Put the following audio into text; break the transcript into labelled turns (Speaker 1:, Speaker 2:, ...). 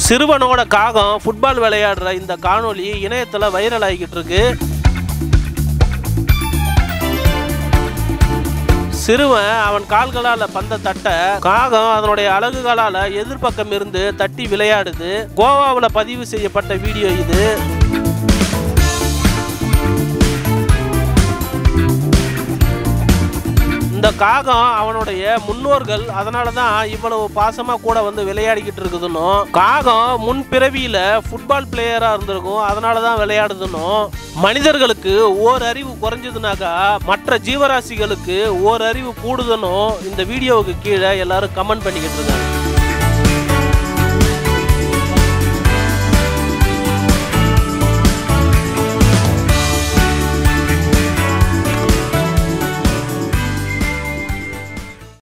Speaker 1: சிறுவனோட காகம் ஃபுட்பால் விளையாடுற இந்த காணொளி இணையத்தில் வைரல் ஆகிக்கிட்டு இருக்கு. சிறுவன் அவன் கால்களால் பந்த தட்ட, காகம் அதனுடைய அலகுகளால் எதிர்பக்கம் இருந்து தட்டி விளையாடுது. கோவாவில் பதிவு செய்யப்பட்ட வீடியோ இது. இந்த காகம் அவனுடைய முன்னோர்கள், அதனால தான் இவ்வளவு பாசமா கூட வந்து விளையாடிக்கிட்டு இருக்குதுன்னு. காகம் முன் பிறவியில ஃபுட்பால் பிளேயரா இருந்திருக்கும், அதனால தான் விளையாடுதுன்னு. மனிதர்களுக்கு ஓர் அறிவு குறைஞ்சதுனாக்கா மற்ற ஜீவராசிகளுக்கு ஓர் அறிவு கூடுதுன்னு இந்த வீடியோவுக்கு கீழே எல்லாரும் கமெண்ட் பண்ணிக்கிட்டு இருக்காங்க.